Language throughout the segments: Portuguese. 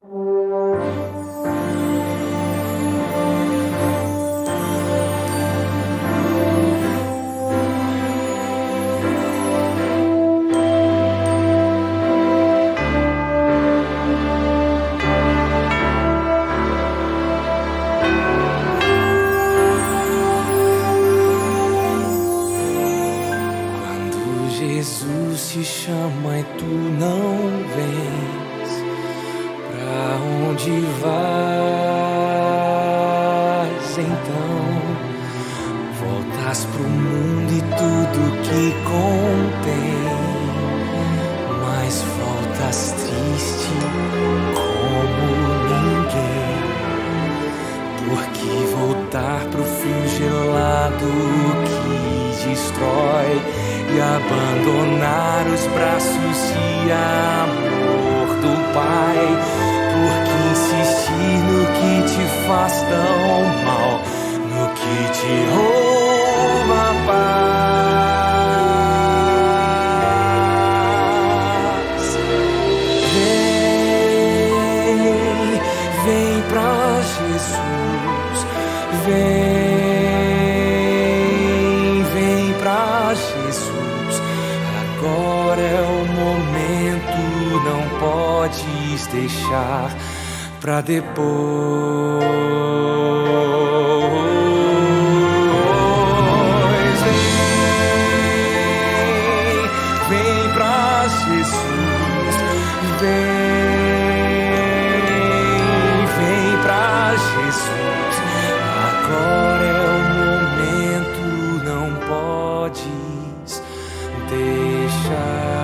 Jesus te chama e tu não vens. Pra onde vais então? Voltas pro mundo e tudo que contém, mas voltas triste como ninguém. Porque voltar pro frio gelado que destrói e abandonar os braços de amor do Pai. Por que insistir no que te faz tão mal, no que te rouba a paz? Vem pra Jesus, vem pra Jesus. Agora é o momento, não podes deixar pra depois. Vem pra Jesus, vem pra Jesus. Agora é o momento, não podes deixar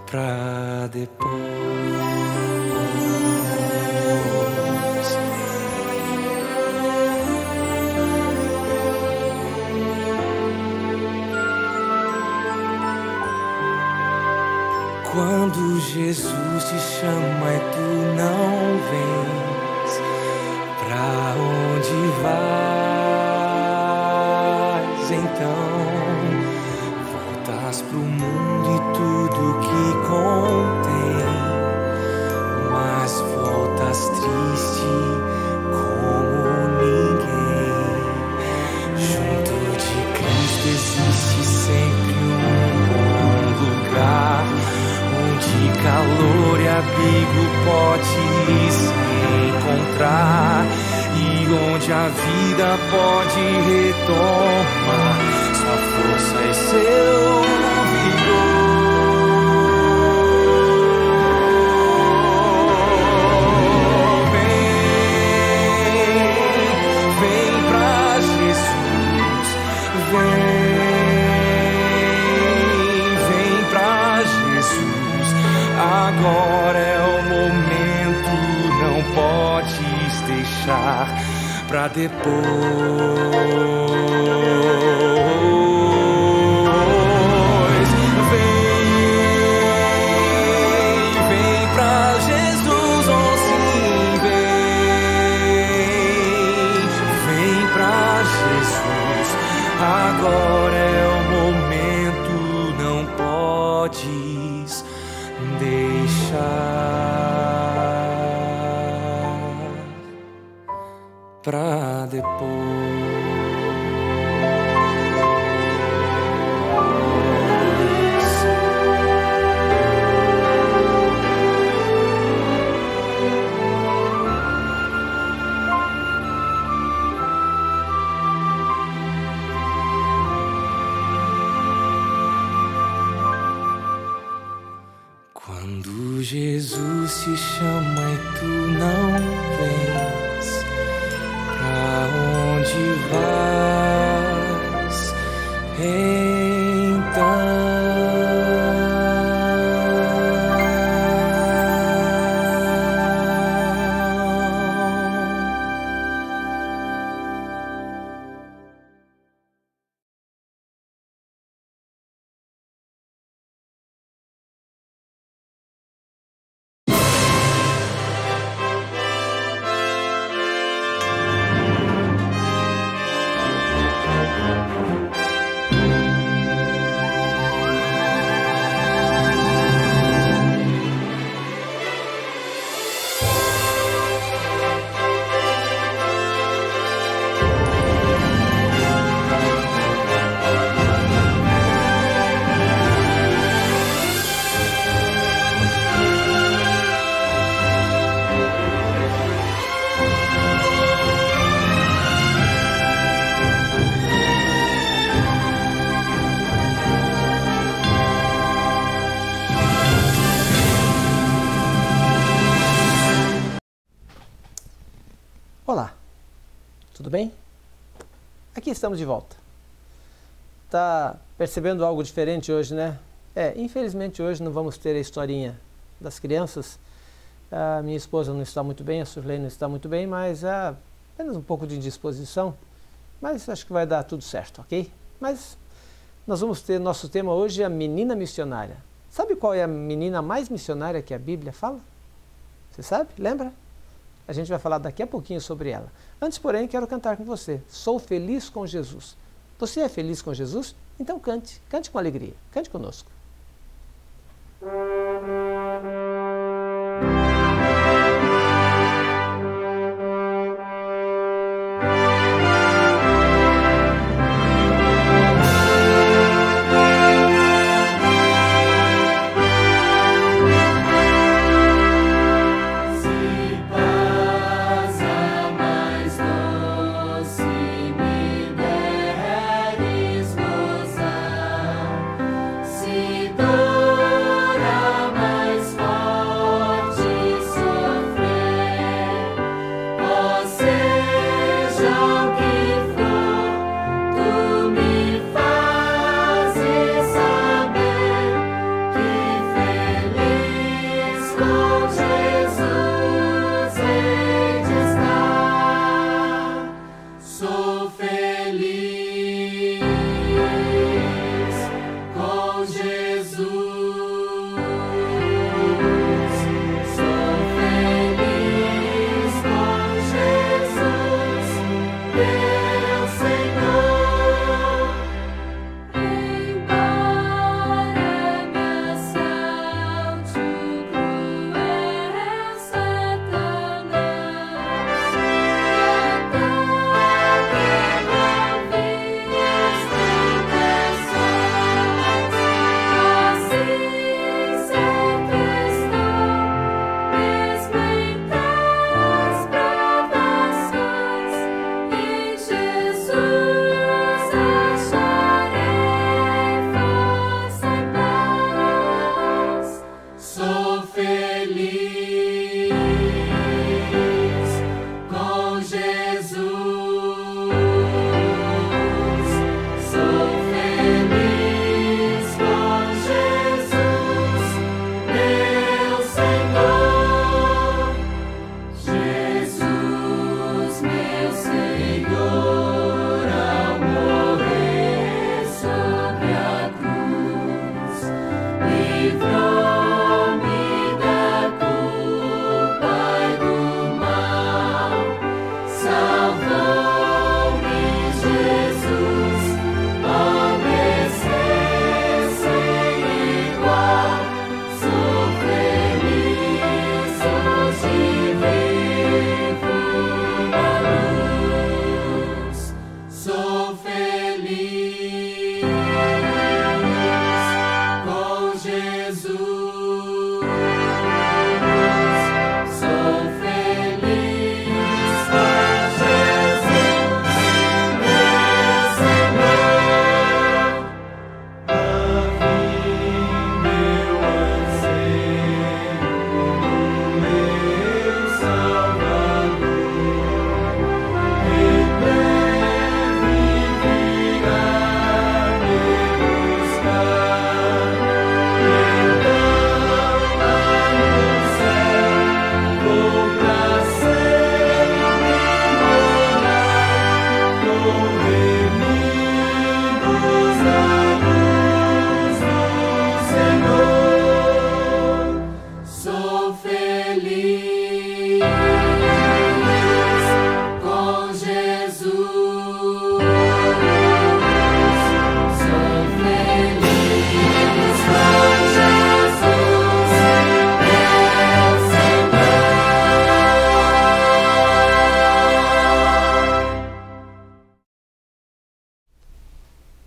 pra depois. Quando Jesus te chama e tu não vens, pra onde vais então? Voltas pro mundo e tudo que contém, mas voltas triste como ninguém. Junto de Cristo existe sempre um bom lugar, onde calor e abrigo pode se encontrar, e onde a vida pode retomar sua força e seu vigor. Vem pra Jesus, vem pra Jesus. Agora é o momento, não podes deixar pra depois. Vem pra Jesus, oh sim, vem pra Jesus. Agora é o momento, não podes deixar pra depois. Quando Jesus te chama e tu não vens, pra onde vais então? tudo bem? Aqui estamos de volta. Tá percebendo algo diferente hoje, né? Infelizmente hoje não vamos ter a historinha das crianças. A minha esposa não está muito bem, a Surley não está muito bem, mas há apenas um pouco de indisposição. Mas acho que vai dar tudo certo, ok? Mas nós vamos ter, nosso tema hoje é a menina missionária. Sabe qual é a menina mais missionária que a Bíblia fala? Você sabe? Lembra? A gente vai falar daqui a pouquinho sobre ela. Antes, porém, quero cantar com você. Sou feliz com Jesus. Você é feliz com Jesus? Então cante. Cante com alegria. Cante conosco.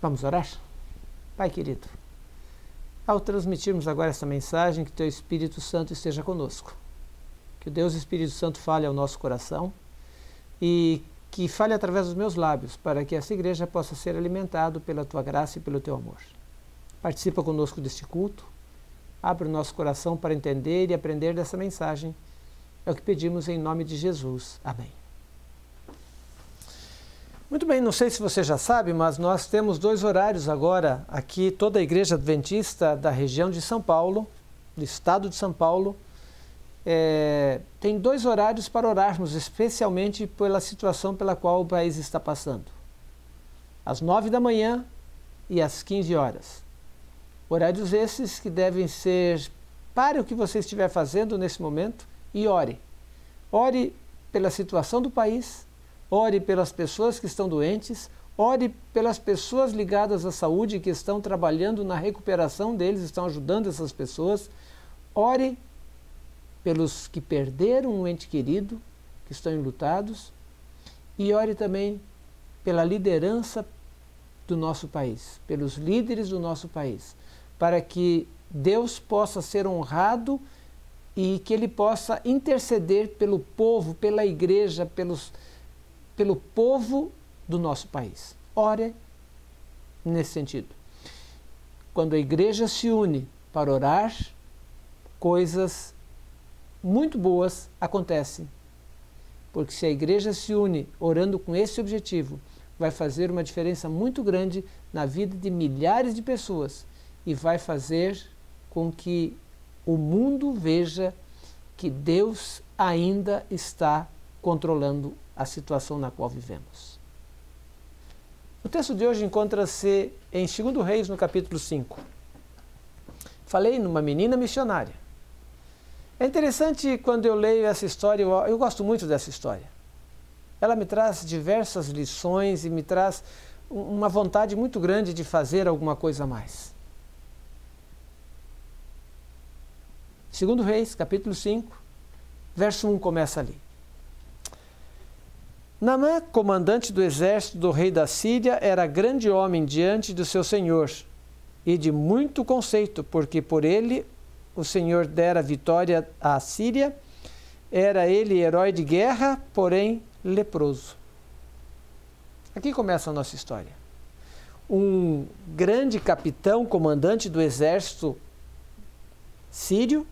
Vamos orar? Pai querido, ao transmitirmos agora essa mensagem, que Teu Espírito Santo esteja conosco. Que o Deus Espírito Santo fale ao nosso coração e que fale através dos meus lábios, para que essa igreja possa ser alimentada pela Tua graça e pelo Teu amor. Participa conosco deste culto, abre o nosso coração para entender e aprender dessa mensagem. É o que pedimos em nome de Jesus. Amém. Muito bem, não sei se você já sabe, mas nós temos 2 horários agora aqui, toda a Igreja Adventista da região de São Paulo, do estado de São Paulo, tem 2 horários para orarmos, especialmente pela situação pela qual o país está passando. Às 9 da manhã e às 15 horas. Horários esses que devem ser, pare o que você estiver fazendo nesse momento e ore. Ore pela situação do país, ore pelas pessoas que estão doentes, ore pelas pessoas ligadas à saúde que estão trabalhando na recuperação deles, estão ajudando essas pessoas. Ore pelos que perderam um ente querido, que estão enlutados, e ore também pela liderança do nosso país, pelos líderes do nosso país, para que Deus possa ser honrado e que Ele possa interceder pelo povo, pela igreja, pelo povo do nosso país. Ore nesse sentido. Quando a igreja se une para orar, coisas muito boas acontecem. Porque se a igreja se une orando com esse objetivo, vai fazer uma diferença muito grande na vida de milhares de pessoas e vai fazer com que o mundo veja que Deus ainda está controlando a situação na qual vivemos. O texto de hoje encontra-se em 2 Reis, no capítulo 5. Falei numa menina missionária. É interessante quando eu leio essa história, eu gosto muito dessa história. Ela me traz diversas lições e me traz uma vontade muito grande de fazer alguma coisa a mais. 2 Reis, capítulo 5, verso 1 começa ali. Naamã, comandante do exército do rei da Síria, era grande homem diante do seu senhor e de muito conceito, porque por ele o Senhor dera vitória à Síria. Era ele herói de guerra, porém leproso. Aqui começa a nossa história. Um grande capitão, comandante do exército sírio,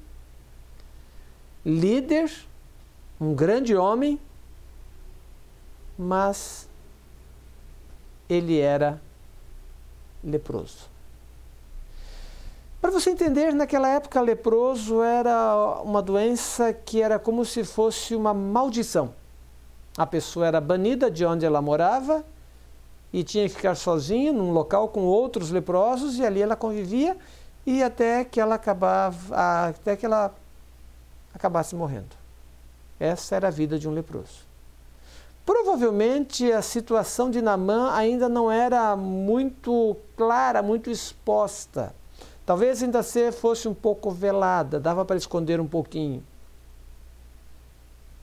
líder, um grande homem, mas ele era leproso. Para você entender, naquela época, leproso era uma doença que era como se fosse uma maldição. A pessoa era banida de onde ela morava e tinha que ficar sozinha num local com outros leprosos, e ali ela convivia e até que ela acabasse morrendo. Essa era a vida de um leproso. Provavelmente a situação de Naamã ainda não era muito clara, muito exposta. Talvez ainda fosse um pouco velada, dava para esconder um pouquinho.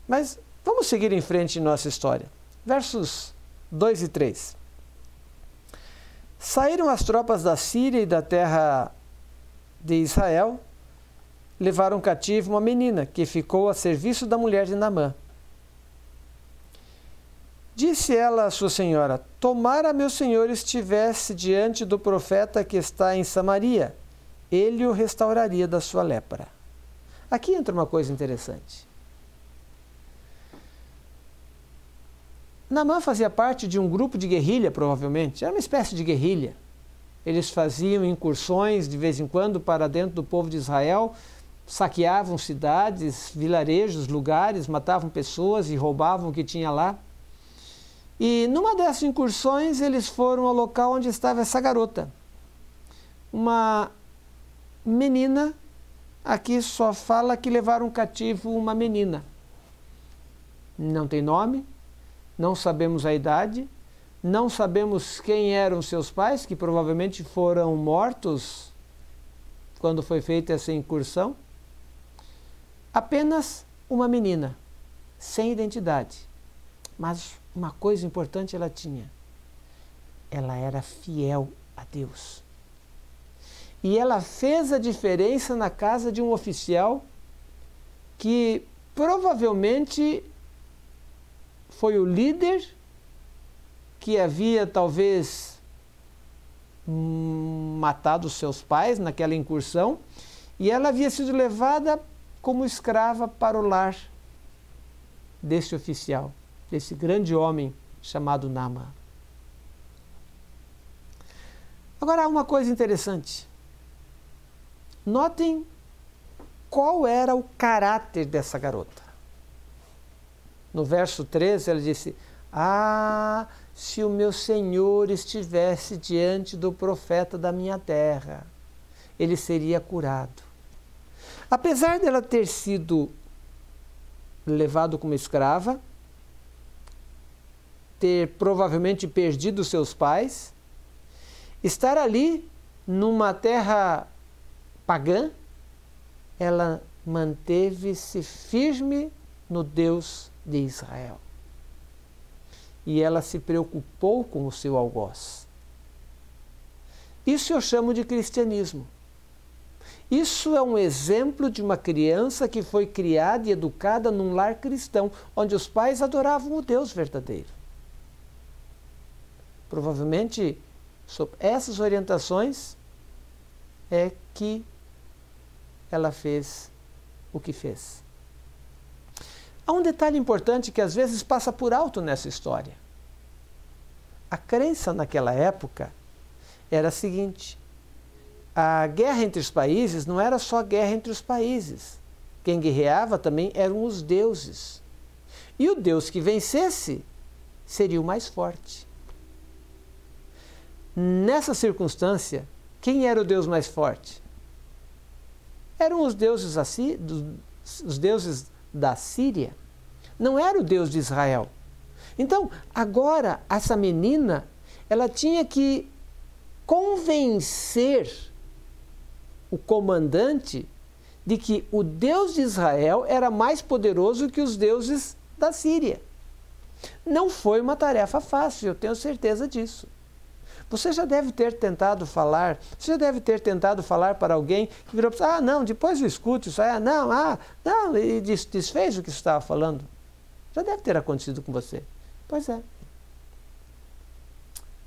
Mas vamos seguir em frente em nossa história. Versos 2 e 3. Saíram as tropas da Síria e da terra de Israel, levaram cativo uma menina que ficou a serviço da mulher de Naamã. Disse ela à sua senhora: tomara meu senhor estivesse diante do profeta que está em Samaria, ele o restauraria da sua lepra. Aqui entra uma coisa interessante. Naamã fazia parte de um grupo de guerrilha, provavelmente. Era uma espécie de guerrilha. Eles faziam incursões de vez em quando para dentro do povo de Israel, saqueavam cidades, vilarejos, lugares, matavam pessoas e roubavam o que tinha lá. E numa dessas incursões eles foram ao local onde estava essa garota. Uma menina, aqui só fala que levaram cativo uma menina. Não tem nome, não sabemos a idade, não sabemos quem eram seus pais, que provavelmente foram mortos quando foi feita essa incursão. Apenas uma menina, sem identidade. Mas uma coisa importante ela tinha. Ela era fiel a Deus. E ela fez a diferença na casa de um oficial que provavelmente foi o líder que havia talvez matado seus pais naquela incursão, e ela havia sido levada como escrava para o lar desse oficial, desse grande homem chamado Naamã. Agora, há uma coisa interessante. Notem qual era o caráter dessa garota. No verso 13, ela disse: ah, se o meu Senhor estivesse diante do profeta da minha terra, ele seria curado. Apesar dela ter sido levada como escrava, ter provavelmente perdido seus pais, estar ali numa terra pagã, ela manteve-se firme no Deus de Israel. E ela se preocupou com o seu algoz. Isso eu chamo de cristianismo. Isso é um exemplo de uma criança que foi criada e educada num lar cristão, onde os pais adoravam o Deus verdadeiro. Provavelmente, sob essas orientações, é que ela fez o que fez. Há um detalhe importante que às vezes passa por alto nessa história. A crença naquela época era a seguinte: a guerra entre os países não era só guerra entre os países. Quem guerreava também eram os deuses. E o Deus que vencesse seria o mais forte. Nessa circunstância, quem era o Deus mais forte? Eram os deuses da Síria. Não era o Deus de Israel. Então, agora, essa menina, ela tinha que convencer o comandante de que o Deus de Israel era mais poderoso que os deuses da Síria. Não foi uma tarefa fácil, eu tenho certeza disso. Você já deve ter tentado falar para alguém que virou para você: não, depois eu escuto isso, não, e desfez o que você estava falando. Já deve ter acontecido com você. Pois é.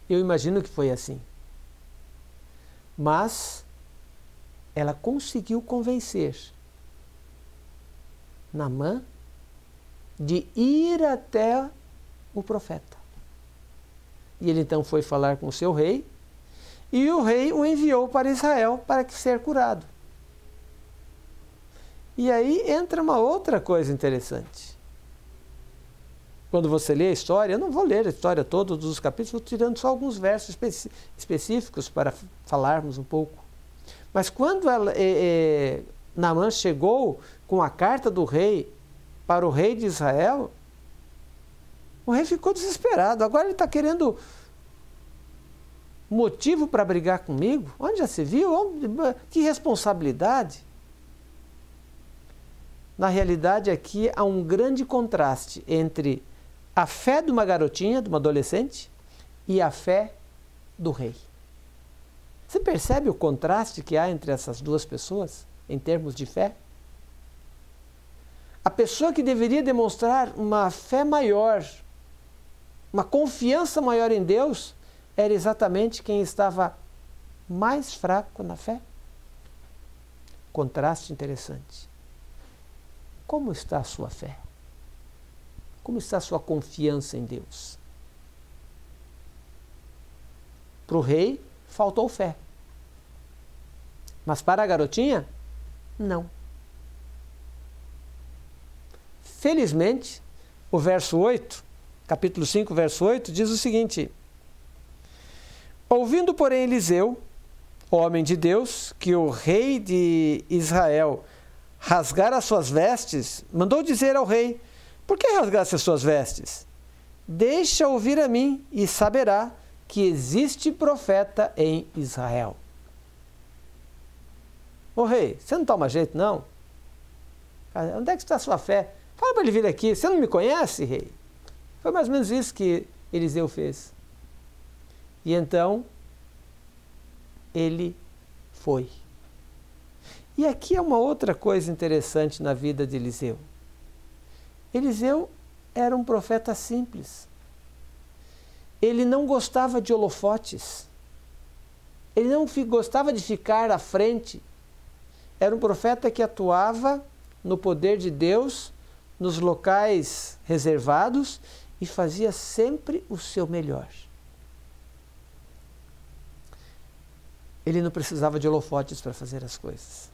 Eu imagino que foi assim. Mas ela conseguiu convencer Naamã de ir até o profeta. E ele então foi falar com o seu rei, e o rei o enviou para Israel para ser curado. E aí entra uma outra coisa interessante. Quando você lê a história, eu não vou ler a história toda dos capítulos, vou tirando só alguns versos específicos para falarmos um pouco. Mas quando Naamã chegou com a carta do rei para o rei de Israel, o rei ficou desesperado. Agora ele está querendo motivo para brigar comigo? Onde já se viu? Que responsabilidade! Na realidade, aqui há um grande contraste entre a fé de uma garotinha, de uma adolescente, e a fé do rei. Você percebe o contraste que há entre essas duas pessoas, em termos de fé? A pessoa que deveria demonstrar uma fé maior, uma confiança maior em Deus, era exatamente quem estava mais fraco na fé. Contraste interessante. Como está a sua fé? Como está a sua confiança em Deus? Para o rei, faltou fé. Mas para a garotinha, não. Felizmente, o verso 8, capítulo 5, verso 8, diz o seguinte: ouvindo, porém, Eliseu, homem de Deus, que o rei de Israel rasgara as suas vestes, mandou dizer ao rei: por que rasgaste as suas vestes? Deixa ouvir a mim e saberá que existe profeta em Israel. Ô rei, você não toma jeito, não? Onde é que está a sua fé? Fala para ele vir aqui. Você não me conhece, rei? Foi mais ou menos isso que Eliseu fez. E então, ele foi. E aqui é uma outra coisa interessante na vida de Eliseu. Eliseu era um profeta simples. Ele não gostava de holofotes. Ele não gostava de ficar à frente. Era um profeta que atuava no poder de Deus, nos locais reservados, e fazia sempre o seu melhor. ele não precisava de holofotes para fazer as coisas.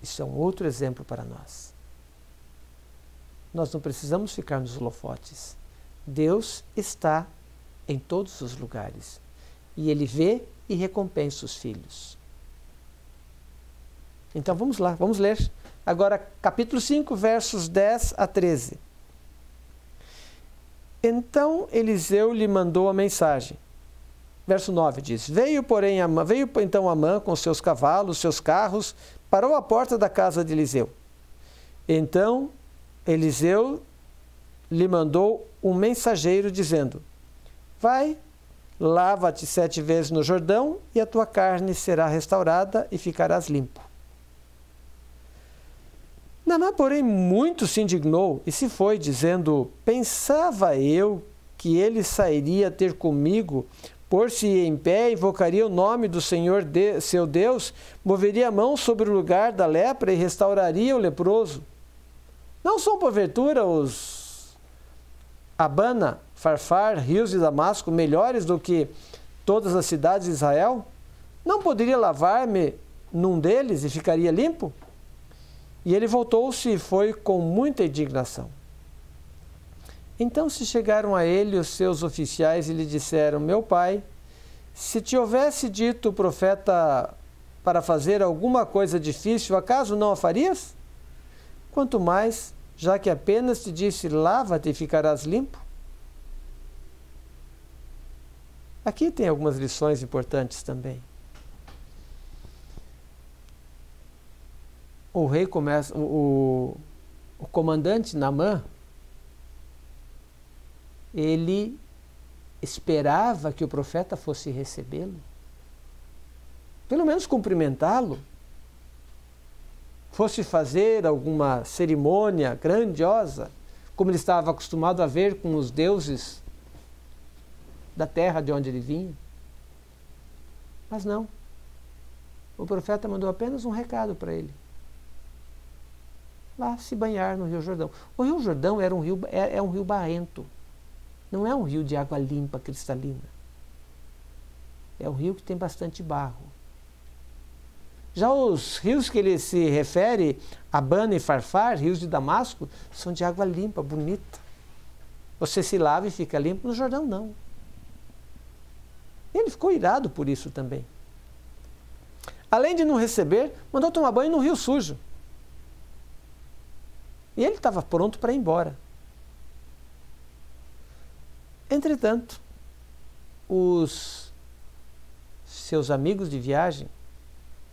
Isso é um outro exemplo para nós. Nós não precisamos ficar nos holofotes. Deus está em todos os lugares. E Ele vê e recompensa os filhos. Então vamos lá, vamos ler. Agora, capítulo 5, versos 10 a 13. Então Eliseu lhe mandou a mensagem. Verso 9 diz: Veio então Amã com seus cavalos, seus carros, parou à porta da casa de Eliseu. Então Eliseu lhe mandou um mensageiro dizendo: Vai, lava-te 7 vezes no Jordão, e a tua carne será restaurada e ficarás limpo. Naamã, porém, muito se indignou e se foi, dizendo: Pensava eu que ele sairia ter comigo, pôr-se em pé, invocaria o nome do Senhor seu Deus, moveria a mão sobre o lugar da lepra e restauraria o leproso. Não são, porventura, os Abana, Farfar, rios de Damasco melhores do que todas as cidades de Israel? Não poderia lavar-me num deles e ficaria limpo? E ele voltou-se e foi com muita indignação. Então se chegaram a ele os seus oficiais e lhe disseram: Meu pai, se te houvesse dito o profeta para fazer alguma coisa difícil, acaso não a farias? Quanto mais, já que apenas te disse: lava-te e ficarás limpo. Aqui tem algumas lições importantes também. O rei começa, o comandante Naamã, ele esperava que o profeta fosse recebê-lo, pelo menos cumprimentá-lo, fosse fazer alguma cerimônia grandiosa, como ele estava acostumado a ver com os deuses da terra de onde ele vinha. Mas não. O profeta mandou apenas um recado para ele: vá se banhar no Rio Jordão. O Rio Jordão é um rio barrento. Não é um rio de água limpa, cristalina. É um rio que tem bastante barro. Já os rios que ele se refere, Abana e Farfar, rios de Damasco, são de água limpa, bonita. Você se lava e fica limpo. No Jordão, não. Ele ficou irado por isso também. Além de não receber, mandou tomar banho no rio sujo. E ele estava pronto para ir embora. Entretanto, os seus amigos de viagem,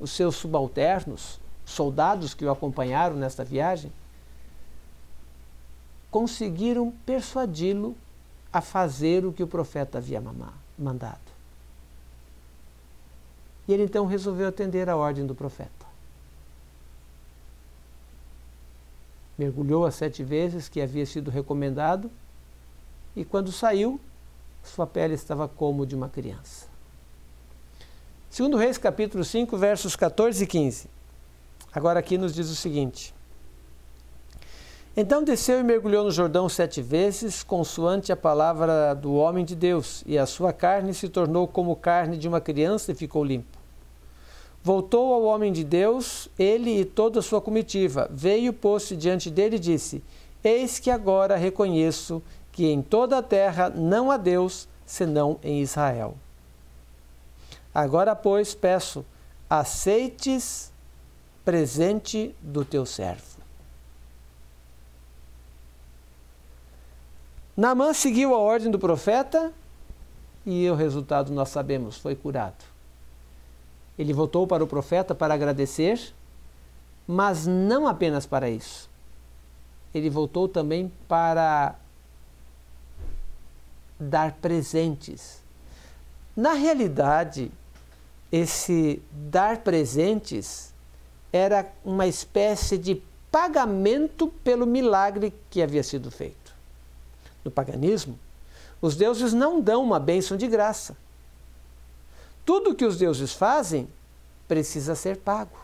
os seus subalternos, soldados que o acompanharam nesta viagem, conseguiram persuadi-lo a fazer o que o profeta havia mandado. E ele então resolveu atender a ordem do profeta. Mergulhou as 7 vezes que havia sido recomendado, e quando saiu, sua pele estava como de uma criança. 2 Reis, capítulo 5, versos 14 e 15. Agora aqui nos diz o seguinte: Então desceu e mergulhou no Jordão 7 vezes, consoante a palavra do homem de Deus, e a sua carne se tornou como carne de uma criança e ficou limpo. Voltou ao homem de Deus, ele e toda a sua comitiva. Veio, pôs-se diante dele e disse: Eis que agora reconheço que em toda a terra não há Deus, senão em Israel. Agora, pois, peço, aceites presente do teu servo. Naamã seguiu a ordem do profeta e o resultado nós sabemos, foi curado. Ele voltou para o profeta para agradecer, mas não apenas para isso. Ele voltou também para dar presentes. Na realidade, esse dar presentes era uma espécie de pagamento pelo milagre que havia sido feito. No paganismo, os deuses não dão uma bênção de graça. Tudo que os deuses fazem precisa ser pago.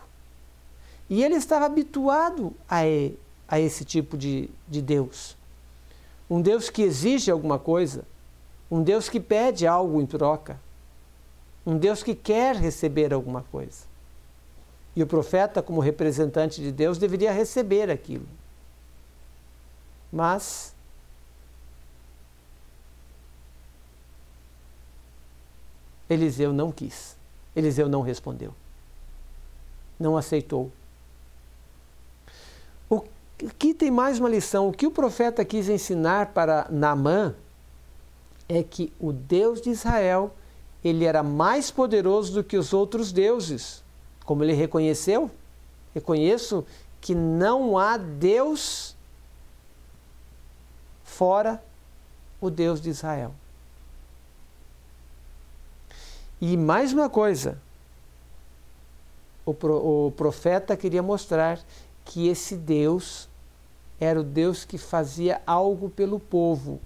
E ele estava habituado a esse tipo de Deus. Um Deus que exige alguma coisa, um Deus que pede algo em troca. um Deus que quer receber alguma coisa. E o profeta, como representante de Deus, deveria receber aquilo. Mas Eliseu não quis. Eliseu não respondeu. Não aceitou. Aqui tem mais uma lição. O que o profeta quis ensinar para Naamã é que o Deus de Israel, ele era mais poderoso do que os outros deuses. Como ele reconheceu, reconheço que não há Deus fora o Deus de Israel. E mais uma coisa, o profeta queria mostrar que esse Deus era o Deus que fazia algo pelo povo.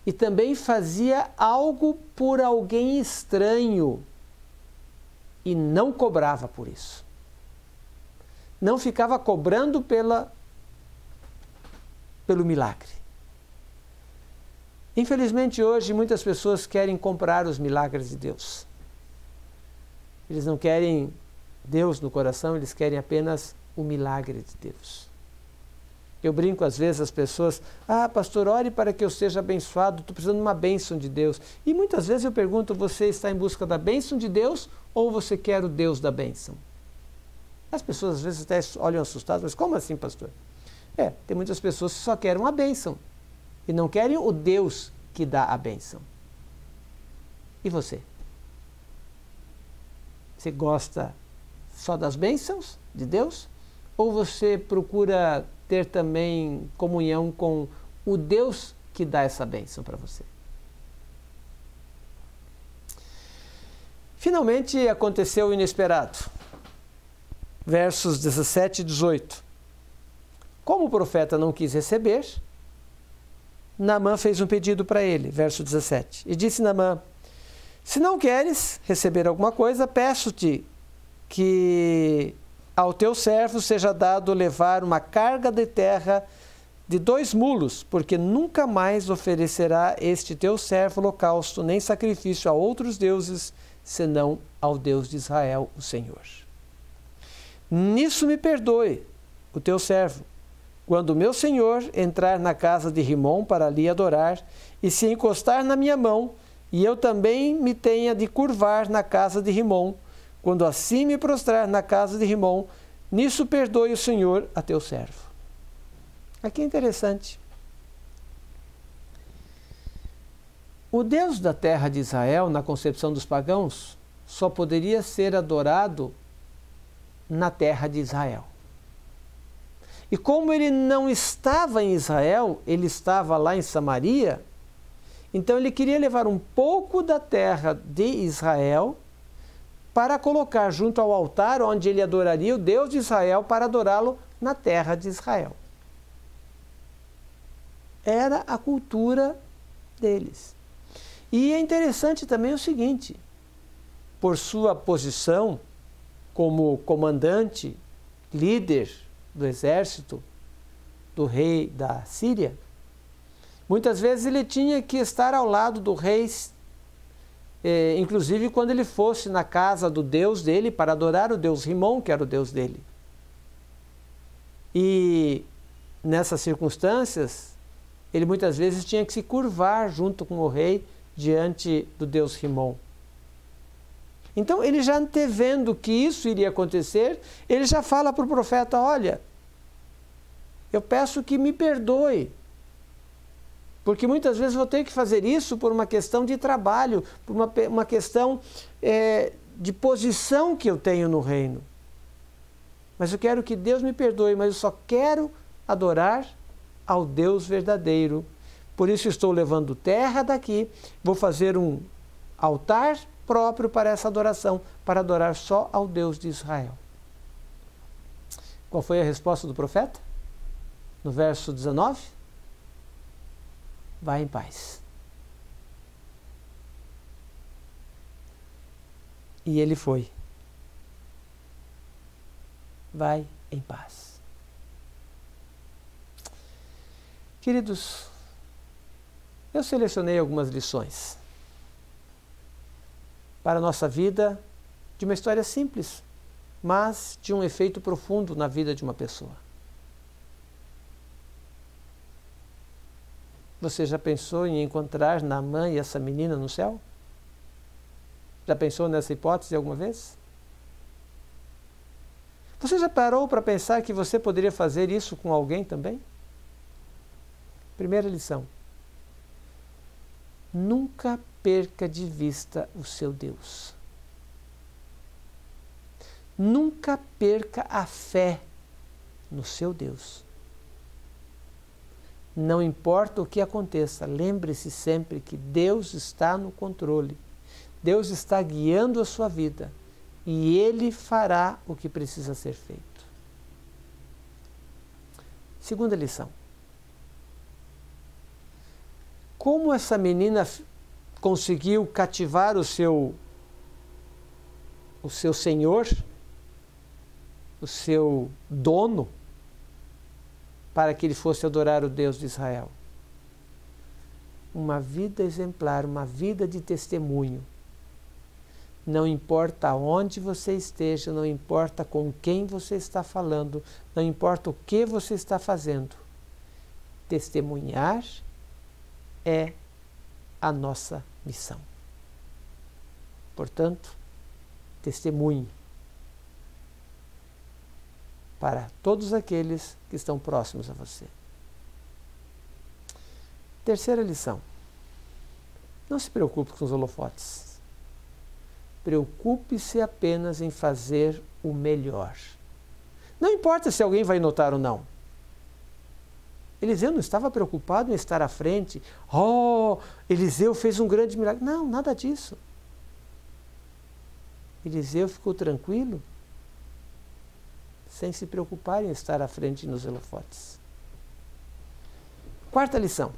E também fazia algo por alguém estranho. E não cobrava por isso. Não ficava cobrando pelo milagre. Infelizmente hoje muitas pessoas querem comprar os milagres de Deus. Eles não querem Deus no coração, eles querem apenas o milagre de Deus. Eu brinco às vezes as pessoas, pastor, ore para que eu seja abençoado, estou precisando de uma bênção de Deus. E muitas vezes eu pergunto, você está em busca da bênção de Deus ou você quer o Deus da bênção? As pessoas às vezes até olham assustadas, mas como assim, pastor? Tem muitas pessoas que só querem uma bênção e não querem o Deus que dá a bênção. E você? Você gosta só das bênçãos de Deus? Ou você procura ter também comunhão com o Deus que dá essa bênção para você? Finalmente aconteceu o inesperado. Versos 17 e 18. Como o profeta não quis receber, Naamã fez um pedido para ele, verso 17. E disse Naamã, se não queres receber alguma coisa, peço-te que ao teu servo seja dado levar uma carga de terra de 2 mulos, porque nunca mais oferecerá este teu servo holocausto, nem sacrifício a outros deuses, senão ao Deus de Israel, o Senhor. Nisso me perdoe o teu servo, quando o meu senhor entrar na casa de Rimom para ali adorar, e se encostar na minha mão, e eu também me tenha de curvar na casa de Rimom, quando assim me prostrar na casa de Rimom, nisso perdoe o Senhor a teu servo. Aqui é interessante. O Deus da terra de Israel, na concepção dos pagãos, só poderia ser adorado na terra de Israel. E como ele não estava em Israel, ele estava lá em Samaria, então ele queria levar um pouco da terra de Israel para colocar junto ao altar onde ele adoraria o Deus de Israel, para adorá-lo na terra de Israel. Era a cultura deles. E é interessante também o seguinte, por sua posição como comandante, líder do exército do rei da Síria, muitas vezes ele tinha que estar ao lado do rei, inclusive quando ele fosse na casa do Deus dele para adorar o Deus Rimom, que era o Deus dele. E nessas circunstâncias, ele muitas vezes tinha que se curvar junto com o rei diante do Deus Rimom. Então ele já antevendo que isso iria acontecer, ele já fala para o profeta, olha, eu peço que me perdoe, porque muitas vezes vou ter que fazer isso por uma questão de trabalho, por uma questão de posição que eu tenho no reino. Mas eu quero que Deus me perdoe, mas eu só quero adorar ao Deus verdadeiro. Por isso estou levando terra daqui, vou fazer um altar próprio para essa adoração, para adorar só ao Deus de Israel. Qual foi a resposta do profeta? No verso 19, vai em paz. E ele foi. Vai em paz. Queridos, eu selecionei algumas lições para a nossa vida de uma história simples, mas de um efeito profundo na vida de uma pessoa. Você já pensou em encontrar Naamã e essa menina no céu? Já pensou nessa hipótese alguma vez? Você já parou para pensar que você poderia fazer isso com alguém também? Primeira lição. Nunca perca de vista o seu Deus. Nunca perca a fé no seu Deus. Não importa o que aconteça, lembre-se sempre que Deus está no controle. Deus está guiando a sua vida e Ele fará o que precisa ser feito. Segunda lição. Como essa menina conseguiu cativar o seu senhor, o seu dono, para que ele fosse adorar o Deus de Israel? Uma vida exemplar, uma vida de testemunho. Não importa onde você esteja, não importa com quem você está falando, não importa o que você está fazendo. Testemunhar é a nossa missão. Portanto, testemunhe para todos aqueles que estão próximos a você. Terceira lição. Não se preocupe com os holofotes. Preocupe-se apenas em fazer o melhor. Não importa se alguém vai notar ou não. Eliseu não estava preocupado em estar à frente. Oh, Eliseu fez um grande milagre. Não, nada disso. Eliseu ficou tranquilo, sem se preocupar em estar à frente nos holofotes. Quarta lição.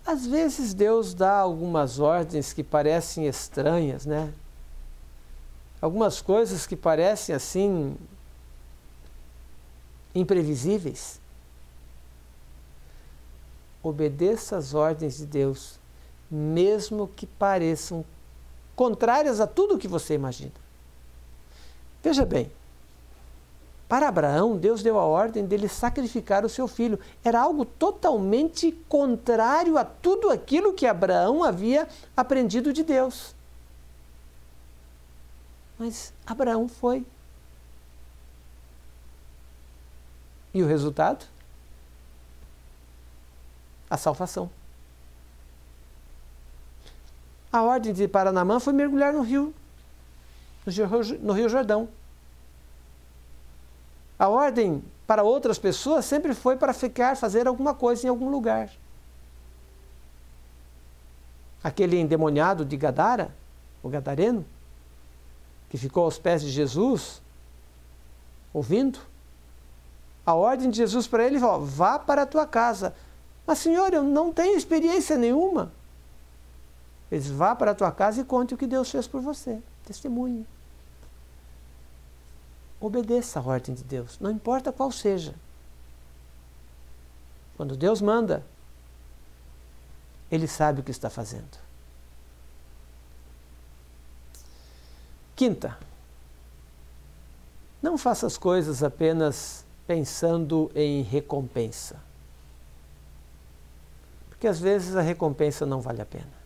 Às vezes Deus dá algumas ordens que parecem estranhas, né? Algumas coisas que parecem assim imprevisíveis. Obedeça às ordens de Deus, mesmo que pareçam contrárias a tudo o que você imagina. Veja bem, para Abraão, Deus deu a ordem dele sacrificar o seu filho. Era algo totalmente contrário a tudo aquilo que Abraão havia aprendido de Deus. Mas Abraão foi. E o resultado? A salvação. A ordem de Naamã foi mergulhar no Rio Jordão. A ordem para outras pessoas sempre foi para fazer alguma coisa em algum lugar. Aquele endemoniado de Gadara, o gadareno, que ficou aos pés de Jesus, ouvindo, a ordem de Jesus para ele, ó, vá para a tua casa. Mas, Senhor, eu não tenho experiência nenhuma. Ele diz, vá para a tua casa e conte o que Deus fez por você. Testemunhe. Obedeça a ordem de Deus, não importa qual seja. Quando Deus manda, Ele sabe o que está fazendo. Quinta, não faça as coisas apenas pensando em recompensa. Porque às vezes a recompensa não vale a pena.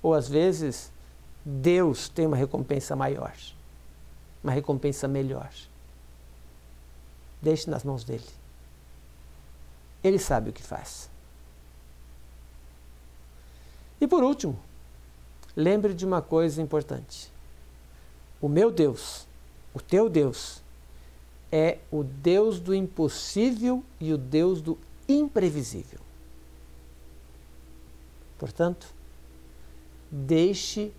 Ou às vezes Deus tem uma recompensa maior. Uma recompensa melhor. Deixe nas mãos dele. Ele sabe o que faz. E por último, lembre de uma coisa importante. O meu Deus, o teu Deus, é o Deus do impossível e o Deus do imprevisível. Portanto, deixe-o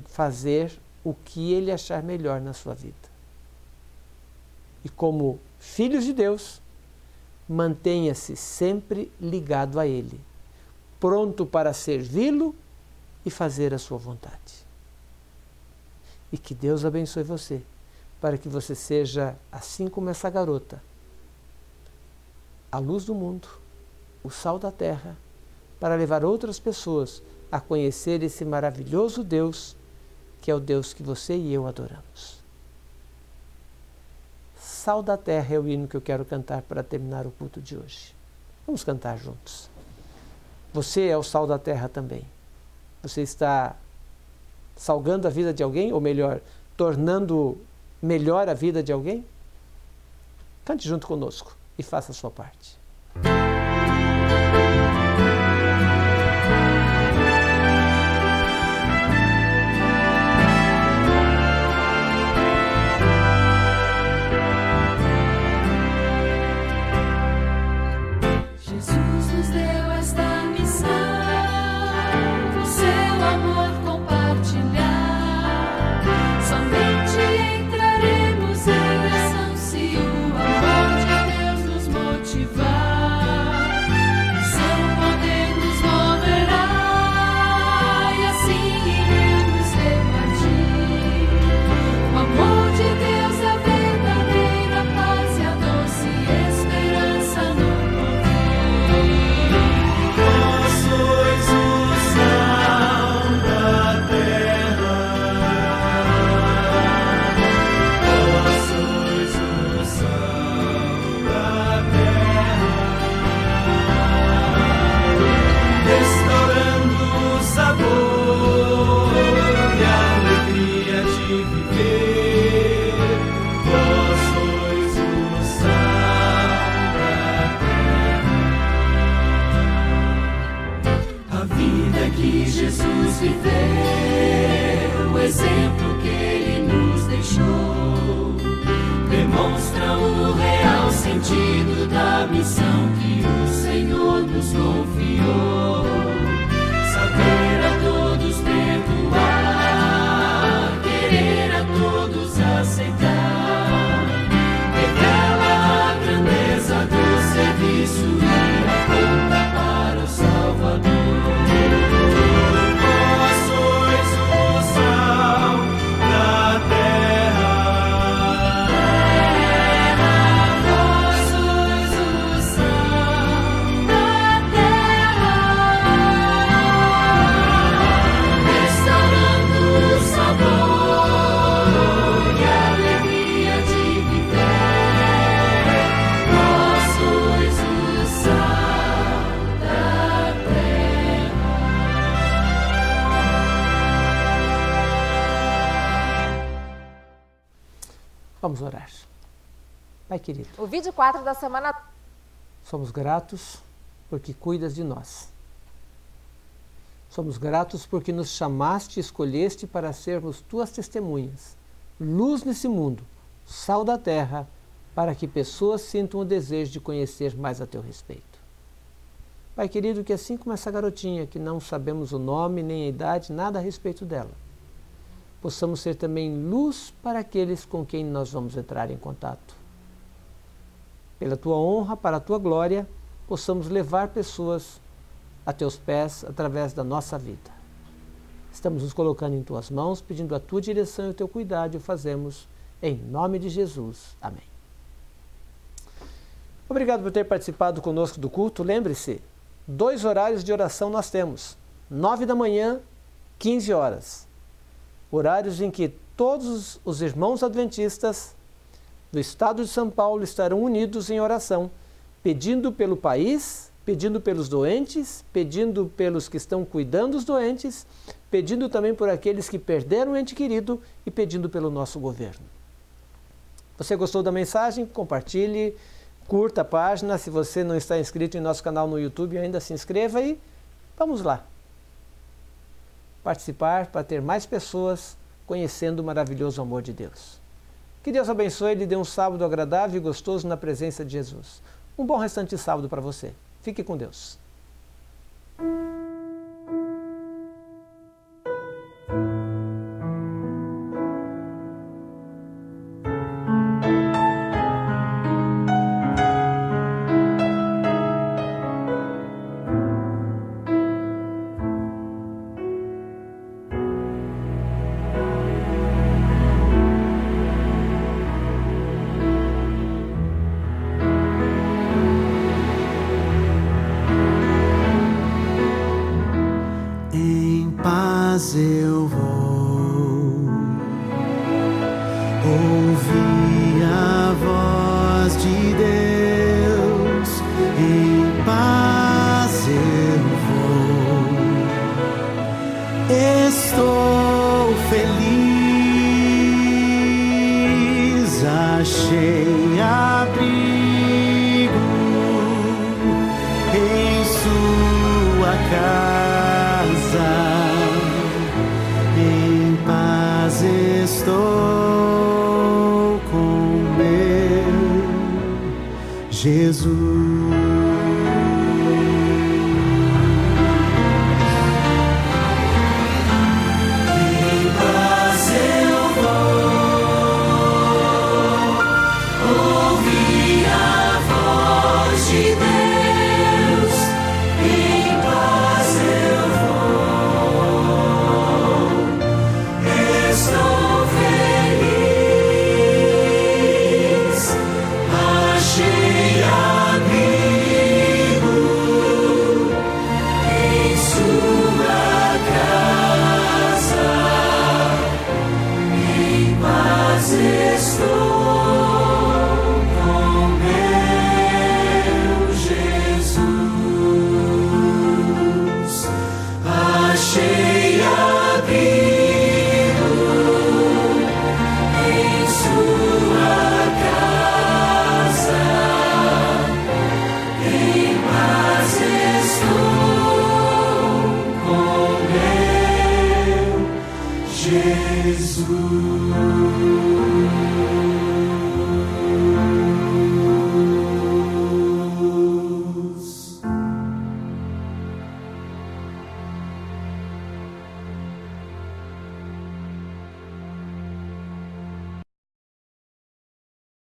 fazer o que ele achar melhor na sua vida. E como filhos de Deus, mantenha-se sempre ligado a Ele, pronto para servi-lo e fazer a sua vontade. E que Deus abençoe você, para que você seja, assim como essa garota, a luz do mundo, o sal da terra, para levar outras pessoas a conhecer esse maravilhoso Deus, que é o Deus que você e eu adoramos. Sal da Terra é o hino que eu quero cantar para terminar o culto de hoje. Vamos cantar juntos. Você é o sal da terra também. Você está salgando a vida de alguém, ou melhor, tornando melhor a vida de alguém? Cante junto conosco e faça a sua parte. Jesus nos deu esta missão, o seu amor compartilhar. Somente entraremos em ação se o amor de Deus nos motivar. Seu poder nos moverá e assim iremos repartir. O amor de Deus é a verdadeira paz e a doce esperança no Vós sois o sal da terra. Vós sois o sal da terra, restaurando o sabor e a alegria de viver. Vós sois o sal da terra. A vida que Jesus viveu, o exemplo que Ele nos deixou, demonstram o real sentido da missão que o Senhor nos confiou. Saber a todos perdoar, querer a todos aceitar, revela a grandeza do serviço e aponta para o Salvador. Vós sois o sal da terra. Vós sois o sal da terra, restaurando o sabor e a alegria de viver. Vós sois o sal da terra. Vamos orar. Pai querido, O vídeo 4 da semana. somos gratos porque cuidas de nós. Somos gratos porque nos chamaste e escolheste para sermos tuas testemunhas, luz nesse mundo, sal da terra, para que pessoas sintam o desejo de conhecer mais a teu respeito. Pai querido, que assim como essa garotinha, que não sabemos o nome nem a idade, nada a respeito dela, possamos ser também luz para aqueles com quem nós vamos entrar em contato. Pela tua honra, para a tua glória, possamos levar pessoas a teus pés através da nossa vida. Estamos nos colocando em tuas mãos, pedindo a tua direção e o teu cuidado, e o fazemos em nome de Jesus. Amém. Obrigado por ter participado conosco do culto. Lembre-se, 2 horários de oração nós temos: 9 da manhã, 15 horas. Horários em que todos os irmãos adventistas do estado de São Paulo estarão unidos em oração, pedindo pelo país, pedindo pelos doentes, pedindo pelos que estão cuidando dos doentes, pedindo também por aqueles que perderam um ente querido e pedindo pelo nosso governo. Você gostou da mensagem? Compartilhe, curta a página. Se você não está inscrito em nosso canal no YouTube, ainda se inscreva e vamos lá participar para ter mais pessoas conhecendo o maravilhoso amor de Deus. Que Deus abençoe e lhe dê um sábado agradável e gostoso na presença de Jesus. Um bom restante de sábado para você. Fique com Deus. ouvi a voz de Deus, em paz eu vou. Estou feliz, achei abrigo em sua casa, em paz estou com meu Jesus. Jesus.